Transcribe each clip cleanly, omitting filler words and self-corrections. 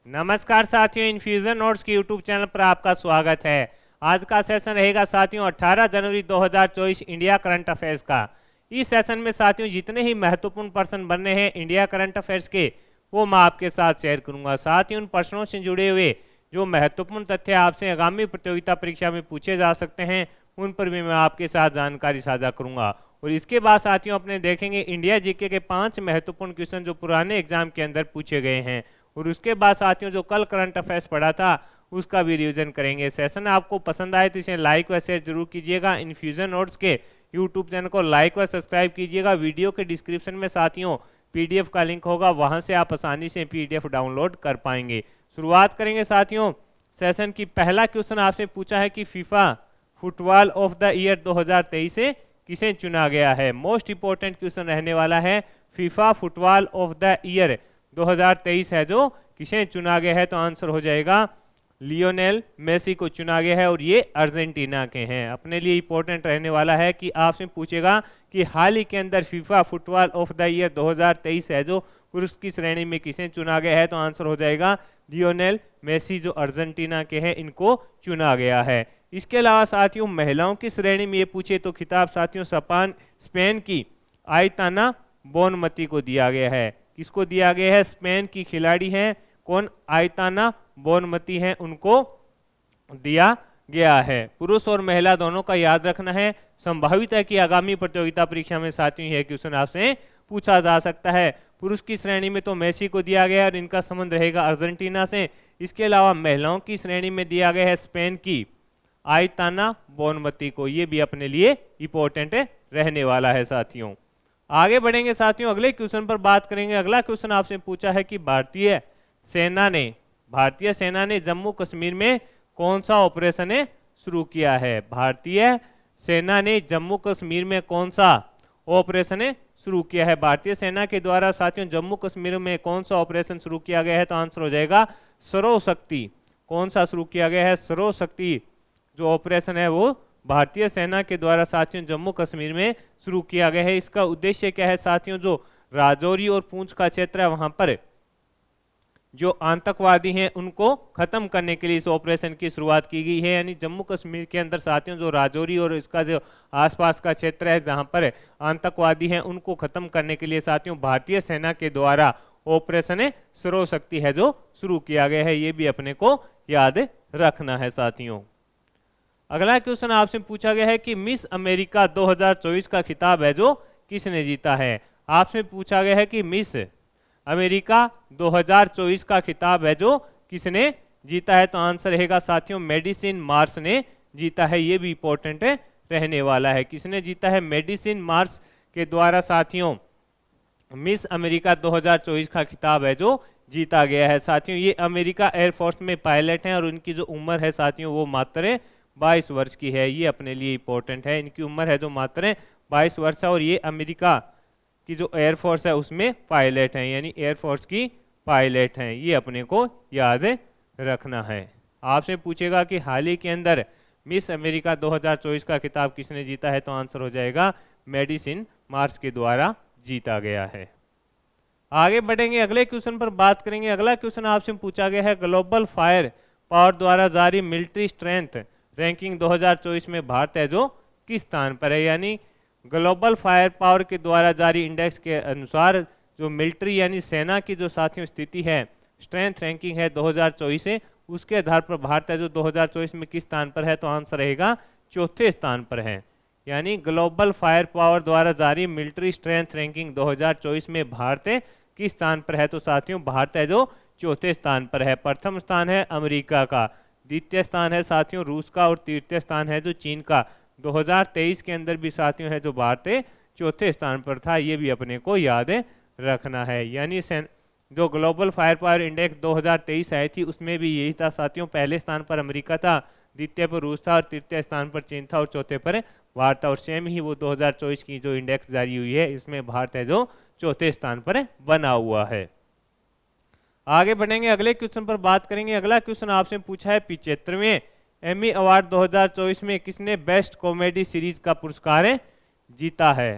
नमस्कार साथियों, infusion notes के यूट्यूब चैनल पर आपका स्वागत है। आज का सेशन रहेगा साथियों 18 जनवरी 2024 इंडिया करंट अफेयर्स का। इस सेशन में साथियों जितने ही महत्वपूर्ण प्रश्न बनने हैं इंडिया करंट अफेयर्स के, वो मैं आपके साथ शेयर करूंगा। साथ ही उन प्रश्नों से जुड़े हुए जो महत्वपूर्ण तथ्य आपसे आगामी प्रतियोगिता परीक्षा में पूछे जा सकते हैं, उन पर भी मैं आपके साथ जानकारी साझा करूंगा। और इसके बाद साथियों अपने देखेंगे इंडिया जीके के 5 महत्वपूर्ण क्वेश्चन जो पुराने एग्जाम के अंदर पूछे गए हैं। और उसके बाद साथियों जो कल करंट अफेयर्स पढ़ा था उसका भी रिवीजन करेंगे। सेशन आपको पसंद आए तो इसे लाइक व शेयर जरूर कीजिएगा। इन्फ्यूजन नोट्स के यूट्यूब चैनल को लाइक व सब्सक्राइब कीजिएगा। वीडियो के डिस्क्रिप्शन में साथियों पीडीएफ का लिंक होगा, वहां से आप आसानी से पीडीएफ डाउनलोड कर पाएंगे। शुरुआत करेंगे साथियों सेशन की। पहला क्वेश्चन आपसे पूछा है कि FIFA football of the year 2023 से किसे चुना गया है। मोस्ट इंपोर्टेंट क्वेश्चन रहने वाला है। FIFA football of the year 2023 है जो किसे चुना गया है, तो आंसर हो जाएगा लियोनेल मेसी को चुना गया है और ये अर्जेंटीना के हैं। अपने लिए इंपॉर्टेंट रहने वाला है कि आपसे पूछेगा कि हाल ही के अंदर FIFA football of the year 2023 है जो पुरुष की श्रेणी में किसे चुना गया है, तो आंसर हो जाएगा लियोनेल मेसी जो अर्जेंटीना के हैं, इनको चुना गया है। इसके अलावा साथियों महिलाओं की श्रेणी में ये पूछे तो खिताब साथियों स्पेन की आयताना बोनमती को दिया गया है। किसको दिया गया है? स्पेन की खिलाड़ी हैं कौन? आयताना बोनमती हैं, उनको दिया गया है। पुरुष और महिला दोनों का याद रखना है। संभावित है कि आगामी प्रतियोगिता परीक्षा में साथियों यह क्वेश्चन आपसे पूछा जा सकता है। पुरुष की श्रेणी में तो मेसी को दिया गया है और इनका संबंध रहेगा अर्जेंटीना से। इसके अलावा महिलाओं की श्रेणी में दिया गया है स्पेन की आयताना बोनमती को। ये भी अपने लिए इंपॉर्टेंट रहने वाला है साथियों। आगे बढ़ेंगे साथियों, अगले क्वेश्चन पर बात करेंगे। अगला क्वेश्चन आपसे पूछा है कि भारतीय सेना ने जम्मू कश्मीर में कौन सा ऑपरेशन शुरू किया है। भारतीय सेना ने जम्मू कश्मीर में कौन सा ऑपरेशन शुरू किया है। भारतीय सेना के द्वारा साथियों जम्मू कश्मीर में कौन सा ऑपरेशन शुरू किया गया है, तो आंसर हो जाएगा सर्वशक्ति। कौन सा शुरू किया गया है? सर्वशक्ति जो ऑपरेशन है वो भारतीय सेना के द्वारा साथियों जम्मू कश्मीर में शुरू किया गया है। इसका उद्देश्य क्या है साथियों? जो राजौरी और पूंछ का क्षेत्र है वहां पर जो आतंकवादी हैं उनको खत्म करने के लिए इस ऑपरेशन की शुरुआत की गई है। यानी जम्मू कश्मीर के अंदर साथियों जो राजौरी और इसका जो आसपास का क्षेत्र है जहां पर आतंकवादी हैं उनको खत्म करने के लिए साथियों भारतीय सेना के द्वारा ऑपरेशन सर्वशक्ति है जो शुरू किया गया है। ये भी अपने को याद रखना है साथियों। अगला क्वेश्चन आपसे पूछा गया है कि मिस अमेरिका 2024 का खिताब है जो किसने जीता है। आपसे पूछा गया है कि मिस अमेरिका 2024 का खिताब है जो किसने जीता है, तो आंसर रहेगा साथियों मेडिसिन मार्स ने जीता है। ये भी इंपॉर्टेंट रहने वाला है। किसने जीता है? मेडिसिन मार्स के द्वारा साथियों मिस अमेरिका 2024 का खिताब है जो जीता गया है। साथियों ये अमेरिका एयरफोर्स में पायलट हैं और उनकी जो उम्र है साथियों वो मात्र 22 वर्ष की है। ये अपने लिए इंपॉर्टेंट है। इनकी उम्र है जो मात्र 22 वर्ष है और ये अमेरिका की जो एयरफोर्स है उसमें पायलट हैं, यानी एयरफोर्स की पायलट हैं। ये अपने को याद रखना है। आपसे पूछेगा कि हाल ही के अंदर मिस अमेरिका 2024 का खिताब किसने जीता है, तो आंसर हो जाएगा मेडिसिन मार्स के द्वारा जीता गया है। आगे बढ़ेंगे, अगले क्वेश्चन पर बात करेंगे। अगला क्वेश्चन आपसे पूछा गया है ग्लोबल फायर पावर द्वारा जारी मिलिट्री स्ट्रेंथ रैंकिंग 2024 में भारत है जो किस स्थान पर है। यानी ग्लोबल फायर पावर के द्वारा जारी इंडेक्स के अनुसार जो मिलिट्री यानी सेना की जो साथियों स्थिति है स्ट्रेंथ रैंकिंग है 2024 से, उसके आधार पर भारत है जो 2024 में किस स्थान पर है, तो आंसर रहेगा चौथे स्थान पर है। यानी ग्लोबल फायर पावर द्वारा जारी मिलिट्री स्ट्रेंथ रैंकिंग 2024 में भारत किस स्थान पर है, तो साथियों भारत है जो चौथे स्थान पर है। प्रथम स्थान है अमेरिका का, द्वितीय स्थान है साथियों रूस का और तृतीय स्थान है जो चीन का। 2023 के अंदर भी साथियों है जो भारत चौथे स्थान पर था। ये भी अपने को याद रखना है। यानी जो ग्लोबल फायर पावर इंडेक्स 2023 आई थी उसमें भी यही था साथियों। पहले स्थान पर अमेरिका था, द्वितीय पर रूस था और तृतीय स्थान पर चीन था और चौथे पर भारत था। और सेम ही वो 2024 की जो इंडेक्स जारी हुई है इसमें भारत है जो चौथे स्थान पर बना हुआ है। आगे बढ़ेंगे, अगले क्वेश्चन पर बात करेंगे। अगला क्वेश्चन आपसे पूछा है 75वें एमी अवार्ड 2024 में किसने बेस्ट कॉमेडी सीरीज का पुरस्कार जीता है।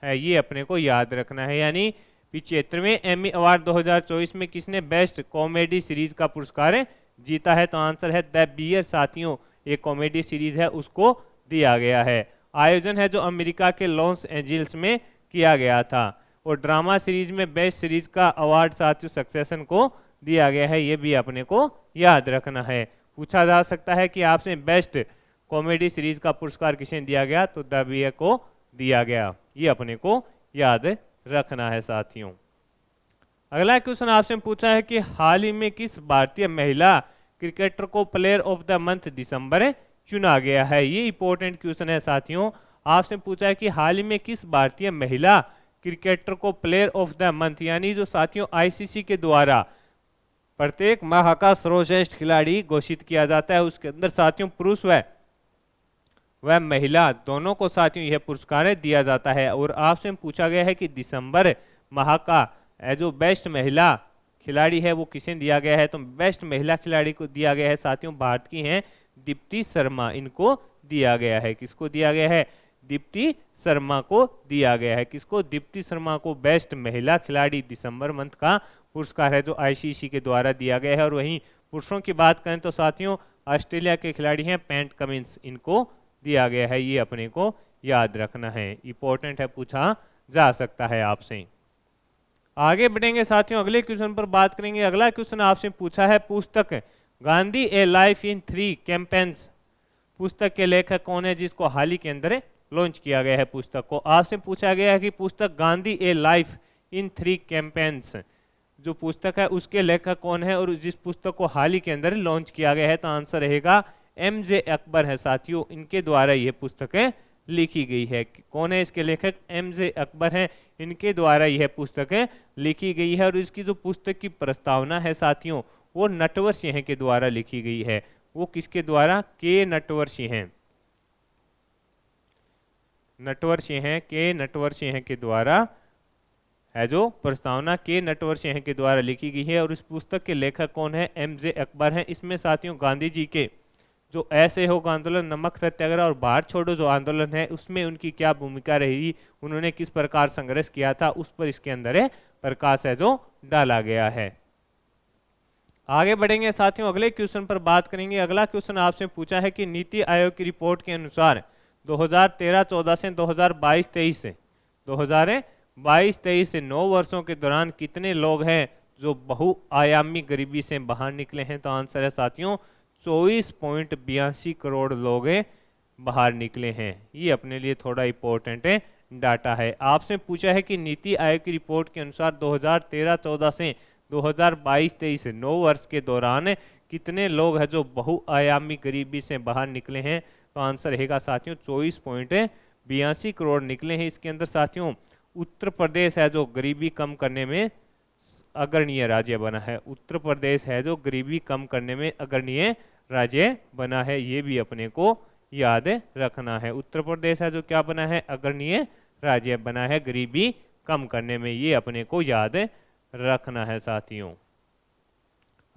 ये अपने को याद रखना है। यानी 75वें एमी अवार्ड 2024 में किसने बेस्ट कॉमेडी सीरीज का पुरस्कार जीता है? तो आंसर है द बियर साथियों, एक कॉमेडी सीरीज है, उसको दिया गया है। आयोजन है जो अमेरिका के लॉस एंजल्स में किया गया था। और ड्रामा सीरीज में बेस्ट सीरीज का अवार्ड साथियों सक्सेशन को दिया गया है, ये भी अपने को याद रखना है। पूछा जा सकता है कि आपसे बेस्ट कॉमेडी सीरीज का पुरस्कार किसे दिया गया? तो द बियर को दिया गया, ये अपने को याद रखना है साथियों। अगला क्वेश्चन आपसे पूछा है कि हाल ही में किस भारतीय महिला क्रिकेटर को प्लेयर ऑफ द मंथ दिसंबर चुना गया है? ये इंपॉर्टेंट क्वेश्चन है साथियों। आपसे पूछा है कि हाल ही में किस भारतीय महिला क्रिकेटर को प्लेयर ऑफ द मंथ, यानी जो साथियों आईसीसी के द्वारा प्रत्येक माह का सर्वश्रेष्ठ खिलाड़ी घोषित किया जाता है, उसके अंदर साथियों पुरुष वह महिला दोनों को साथियों यह पुरस्कार दिया जाता है। और आपसे पूछा गया है कि दिसंबर माह का जो बेस्ट महिला खिलाड़ी है वो किसे दिया गया है? तो बेस्ट महिला खिलाड़ी को दिया गया है साथियों भारत की हैं दीप्ति शर्मा, इनको दिया गया है। किसको दिया गया है? दीप्ति शर्मा को दिया गया है। किसको? दीप्ति शर्मा को बेस्ट महिला खिलाड़ी दिसंबर मंथ का पुरस्कार है जो आईसीसी के द्वारा दिया गया है। और वहीं पुरुषों की बात करें तो साथियों ऑस्ट्रेलिया के खिलाड़ी हैं पैट कमिंस, इनको दिया गया है, ये अपने को याद रखना है, इंपॉर्टेंट है, पूछा जा सकता है आपसे। आगे बढ़ेंगे साथियों, अगले क्वेश्चन पर बात करेंगे। अगला क्वेश्चन आपसे पूछा है पुस्तक गांधी ए लाइफ इन 3 कैंपेन्स, पुस्तक के लेखक कौन है जिसको हाल ही के अंदर लॉन्च किया गया है? पुस्तक को आपसे पूछा गया है कि पुस्तक गांधी ए लाइफ इन 3 कैंपेन्स जो पुस्तक है उसके लेखक कौन है और जिस पुस्तक को हाल ही के अंदर लॉन्च किया गया है? तो आंसर रहेगा एमजे अकबर है साथियों, इनके द्वारा यह पुस्तकें लिखी गई है। कौन है इसके लेखक? एमजे अकबर हैं, इनके द्वारा यह पुस्तकें लिखी गई है। और इसकी जो पुस्तक की प्रस्तावना है साथियों वो नटवर सिंह के द्वारा लिखी गई है। वो किसके द्वारा? के नटवर सिंह, नटवर सिंह, के नटवर सिंह के द्वारा है जो प्रस्तावना के नटवर सिंह के द्वारा लिखी गई है। और इस पुस्तक के लेखक कौन है? एमजे अकबर हैं। इसमें साथियों गांधी जी के जो असहयोग आंदोलन, नमक सत्याग्रह और भारत छोड़ो जो आंदोलन है उसमें उनकी क्या भूमिका रही, उन्होंने किस प्रकार संघर्ष किया था, उस पर इसके अंदर प्रकाश है जो डाला गया है। आगे बढ़ेंगे साथियों, अगले क्वेश्चन पर बात करेंगे। अगला क्वेश्चन आपसे पूछा है कि नीति आयोग की रिपोर्ट के अनुसार 2013-14 से 2022-23 से 9 वर्षों के दौरान कितने लोग हैं जो बहुआयामी गरीबी से बाहर निकले हैं? तो आंसर है साथियों 24.82 करोड़ लोग बाहर निकले हैं। ये अपने लिए थोड़ा इंपॉर्टेंट है डाटा है। आपसे पूछा है कि नीति आयोग की रिपोर्ट के अनुसार 2013-14 से 2022-23 9 वर्ष के दौरान कितने लोग हैं जो बहुआयामी गरीबी से बाहर निकले हैं? तो आंसर रहेगा साथियों 24.82 करोड़ निकले हैं। इसके अंदर साथियों उत्तर प्रदेश है जो गरीबी कम करने में अग्रणीय राज्य बना है। उत्तर प्रदेश है जो गरीबी कम करने में अग्रणीय राज्य बना है, ये भी अपने को याद रखना है। उत्तर प्रदेश है जो क्या बना है? अग्रणीय राज्य बना है गरीबी कम करने में, ये अपने को याद रखना है साथियों।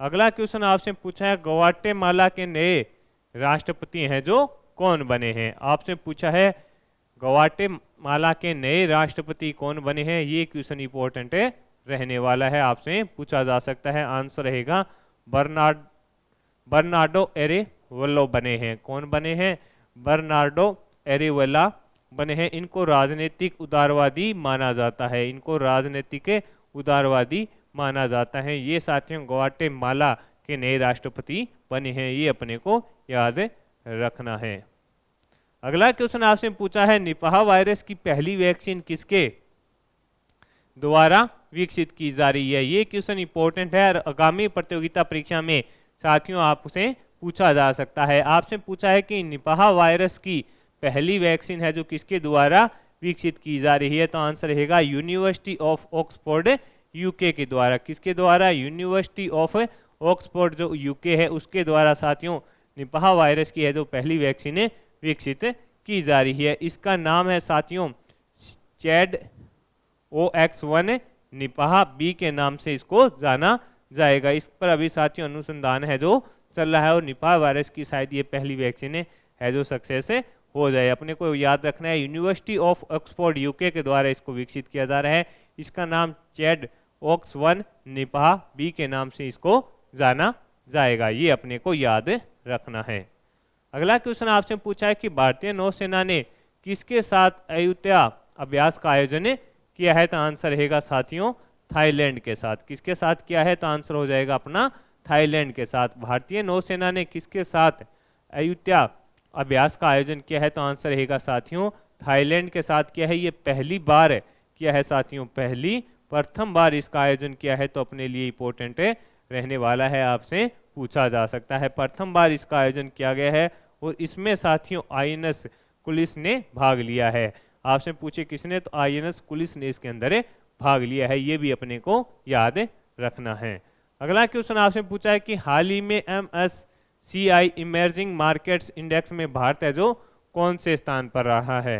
अगला क्वेश्चन आपसे पूछा है ग्वाटेमाला के नए राष्ट्रपति हैं जो कौन बने हैं? आपसे पूछा है ग्वाटेमाला के नए राष्ट्रपति कौन बने हैं? ये क्वेश्चन इंपॉर्टेंट है रहने वाला है, आपसे पूछा जा सकता है। आंसर रहेगा बर्नार्डो एरेवेलो बने हैं। कौन बने हैं? बर्नार्डो एरेवेला बने हैं। इनको राजनीतिक उदारवादी माना जाता है, इनको राजनीतिक उदारवादी माना जाता है। ये साथियों ग्वाटेमाला के नए राष्ट्रपति बने हैं, ये अपने को याद रखना है। अगला क्वेश्चन आपसे पूछा है निपाह वायरस की पहली वैक्सीन किसके द्वारा विकसित की जा रही है? ये क्वेश्चन इंपॉर्टेंट है और आगामी प्रतियोगिता परीक्षा में साथियों आपसे पूछा जा सकता है। आपसे पूछा है कि निपाह वायरस की पहली वैक्सीन है जो किसके द्वारा विकसित की जा रही है? तो आंसर रहेगा यूनिवर्सिटी ऑफ ऑक्सफोर्ड यूके के द्वारा। किसके द्वारा? यूनिवर्सिटी ऑफ ऑक्सफोर्ड जो यूके है उसके द्वारा साथियों निपाह वायरस की है जो पहली वैक्सीन विकसित की जा रही है। इसका नाम है साथियों चैड OX1 निपाह बी के नाम से इसको जाना जाएगा। इस पर अभी साथियों अनुसंधान है जो चल रहा है और निपाह वायरस की शायद ये पहली वैक्सीन है जो सक्सेस हो जाए। अपने को याद रखना है यूनिवर्सिटी ऑफ ऑक्सफोर्ड यूके के द्वारा इसको विकसित किया जा रहा है। इसका नाम चैड ओक्स 1 निपाह बी के नाम से इसको जाना जाएगा। ये अपने को याद रखना है। अगला क्वेश्चन आपसे पूछा है कि भारतीय नौसेना ने किसके साथ अयुत्या अभ्यास का आयोजन किया है, तो आंसर रहेगा साथियों थाईलैंड के साथ। किसके साथ किया है, तो आंसर हो जाएगा अपना थाईलैंड के साथ। भारतीय नौसेना ने किसके साथ अयुत्या अभ्यास का आयोजन किया है, तो आंसर रहेगा साथियों थाईलैंड के साथ किया है। ये पहली बार किया है साथियों, प्रथम बार इसका आयोजन किया है, तो अपने लिए इंपॉर्टेंट रहने वाला है, आपसे पूछा जा सकता है। प्रथम बार इसका आयोजन किया गया है और इसमें साथियों आईएनएस कुलिस ने भाग लिया है। आपसे पूछे किसने, तो आईएनएस कुलिस ने इसके अंदर भाग लिया है। ये भी अपने को याद रखना है। अगला क्वेश्चन आपसे पूछा है कि हाल ही में MSCI इमर्जिंग मार्केट्स इंडेक्स में भारत है जो कौन से स्थान पर रहा है।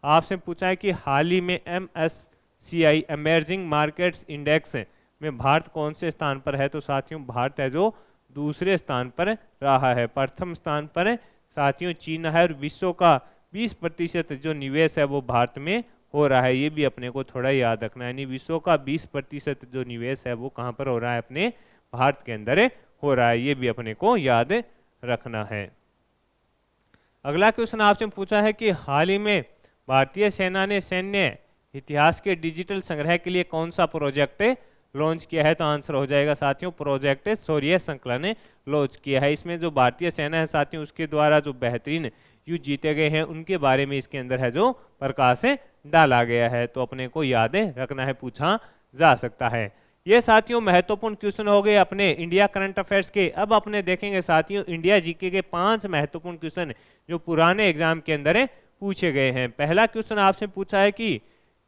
आपसे पूछा है कि हाल ही में MSCI इमर्जिंग मार्केट्स इंडेक्स में भारत कौन से स्थान पर है, तो साथियों भारत है जो दूसरे स्थान पर रहा है। प्रथम स्थान पर साथियों चीन है और विश्व का 20% जो निवेश है वो भारत में हो रहा है। ये भी अपने को थोड़ा याद रखना है, यानी विश्व का 20% जो निवेश है वो कहाँ पर हो रहा है, अपने भारत के अंदर हो रहा है। ये भी अपने को याद रखना है। अगला क्वेश्चन आपसे पूछा है कि हाल ही में भारतीय सेना ने सैन्य इतिहास के डिजिटल संग्रह के लिए कौन सा प्रोजेक्ट लॉन्च किया है, तो आंसर हो जाएगा साथियों प्रोजेक्ट शौर्य श्रृंखला ने लॉन्च किया है। इसमें जो भारतीय सेना है साथियों उसके द्वारा जो बेहतरीन युद्ध जीते गए हैं उनके बारे में इसके अंदर है जो प्रकाश डाला गया है, तो अपने को याद रखना है, पूछा जा सकता है। ये साथियों महत्वपूर्ण क्वेश्चन हो गए अपने इंडिया करंट अफेयर्स के। अब अपने देखेंगे साथियों इंडिया जीके के 5 महत्वपूर्ण क्वेश्चन जो पुराने एग्जाम के अंदर पूछे गए हैं। पहला क्वेश्चन आपसे पूछा है कि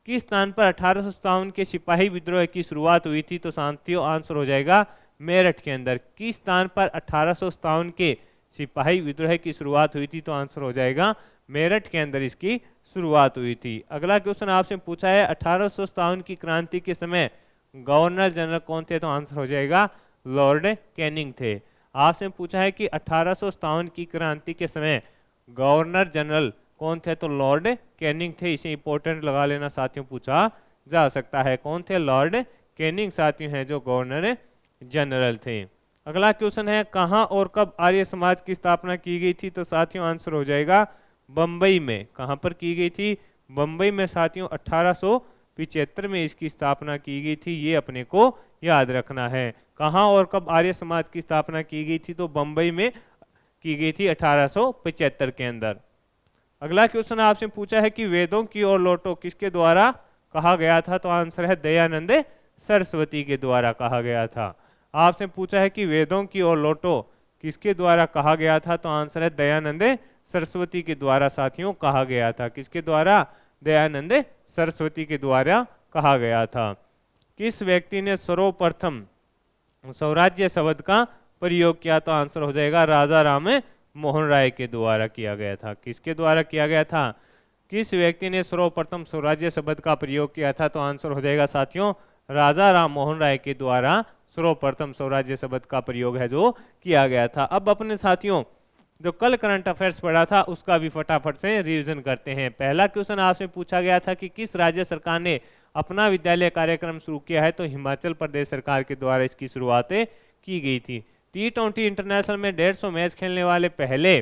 किस स्थान पर 1857 के सिपाही विद्रोह की शुरुआत हुई थी, तो साथियों आंसर हो जाएगा मेरठ के अंदर। किस स्थान पर 1857 के सिपाही विद्रोह की शुरुआत हुई थी, तो आंसर हो जाएगा मेरठ के अंदर इसकी शुरुआत हुई थी। अगला क्वेश्चन आपसे पूछा है 1857 की क्रांति के समय गवर्नर जनरल कौन थे, तो आंसर हो जाएगा लॉर्ड कैनिंग थे। आपसे पूछा है कि 1857 की क्रांति के समय गवर्नर जनरल कौन थे, तो लॉर्ड कैनिंग थे। इसे इंपॉर्टेंट लगा लेना साथियों, पूछा जा सकता है। कौन थे, लॉर्ड कैनिंग साथियों हैं जो गवर्नर जनरल थे। अगला क्वेश्चन है कहाँ और कब आर्य समाज की स्थापना की गई थी, तो साथियों आंसर हो जाएगा बम्बई में। कहाँ पर की गई थी, बम्बई में साथियों 1875 में इसकी स्थापना की गई थी। ये अपने को याद रखना है। कहाँ और कब आर्य समाज की स्थापना की गई थी, तो बम्बई में की गई थी 1875 के अंदर। अगला क्वेश्चन आपसे पूछा है कि वेदों की ओर लौटो किसके द्वारा कहा गया था, तो आंसर है दयानंद सरस्वती के द्वारा कहा गया था। आपसे पूछा है कि वेदों की ओर लौटो किसके द्वारा कहा गया था, तो आंसर है दयानंद सरस्वती के द्वारा साथियों कहा गया था। किसके द्वारा, दयानंद सरस्वती के द्वारा कहा गया था। किस व्यक्ति ने सर्वप्रथम स्वराज्य शब्द का प्रयोग किया, तो आंसर हो जाएगा राजा राम मोहन राय के द्वारा किया गया था। किसके द्वारा किया गया था, किस व्यक्ति ने सर्वप्रथम स्वराज्य शब्द का प्रयोग किया था, तो आंसर हो जाएगा साथियों राजा राम मोहन राय के द्वारा सर्वप्रथम स्वराज्य शब्द का प्रयोग है जो किया गया था। अब अपने साथियों जो कल करंट अफेयर्स पढ़ा था उसका भी फटाफट से रिवीजन करते हैं। पहला क्वेश्चन आपसे पूछा गया था कि किस राज्य सरकार ने अपना विद्यालय कार्यक्रम शुरू किया है, तो हिमाचल प्रदेश सरकार के द्वारा इसकी शुरुआत की गई थी। T20 इंटरनेशनल में 150 मैच खेलने वाले पहले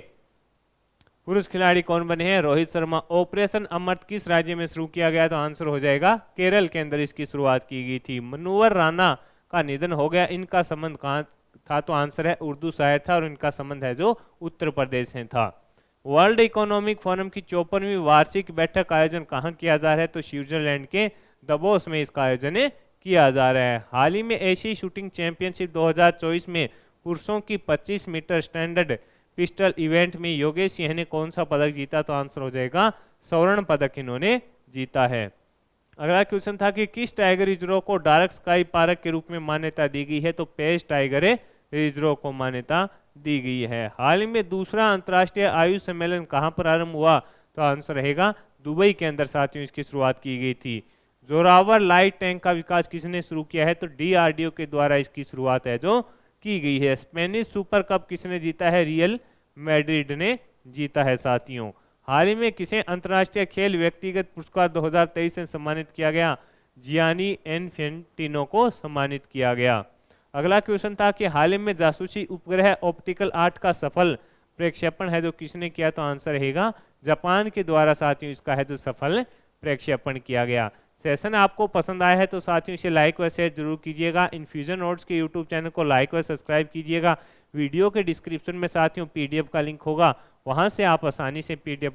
पुरुष खिलाड़ी कौन बने हैं, रोहित शर्मा। ऑपरेशन अमृत किस राज्य में शुरू किया गया, तो आंसर हो जाएगा केरल के अंदर इसकी शुरुआत की गई थी। मनोहर राणा का निधन हो गया, इनका संबंध कहाँ था, तो आंसर है उर्दू शायर था और इनका संबंध है जो उत्तर प्रदेश से था। वर्ल्ड इकोनॉमिक फोरम की 54वीं वार्षिक बैठक का आयोजन कहाँ किया जा रहा है, तो स्विट्जरलैंड के दबोस में इसका आयोजन किया जा रहा है। हाल ही में एशियाई शूटिंग चैंपियनशिप 2024 में पुरुषों की 25 मीटर स्टैंडर्ड पिस्टल इवेंट में योगेश सिंह ने कौन सा पदक जीता, तो आंसर हो जाएगा स्वर्ण पदक इन्होंने जीता है। अगला क्वेश्चन था कि किस टाइगर रिजर्व को डार्क स्काई पार्क के रूप में मान्यता दी गई है, तो पेज टाइगर रिजर्व को मान्यता दी गई है। हाल ही में दूसरा अंतर्राष्ट्रीय आयुष सम्मेलन कहाँ पर आरंभ हुआ, तो आंसर रहेगा दुबई के अंदर साथियों इसकी शुरुआत की गई थी। जोरावर लाइट टैंक का विकास किसने शुरू किया है, तो DRDO के द्वारा इसकी शुरुआत है जो की गई है। स्पेनिश सुपर कप किसने जीता है, रियल मैड्रिड ने जीता है साथियों। हाल ही में किसे अंतर्राष्ट्रीय खेल व्यक्तिगत पुरस्कार 2023 से सम्मानित किया गया, जियानी इन्फेंटिनो को सम्मानित किया गया। अगला क्वेश्चन था कि हाल ही में जासूसी उपग्रह ऑप्टिकल 8 का सफल प्रक्षेपण है जो किसने किया, तो आंसर रहेगा जापान के द्वारा साथियों इसका है जो सफल प्रक्षेपण किया गया। सेशन आपको पसंद आया है तो साथियों इसे लाइक व शेयर जरूर कीजिएगा। इन्फ्यूजन नोट्स के यूट्यूब चैनल को लाइक व सब्सक्राइब कीजिएगा। वीडियो के डिस्क्रिप्शन में साथियों पीडीएफ का लिंक होगा, वहां से आप आसानी से पीडीएफ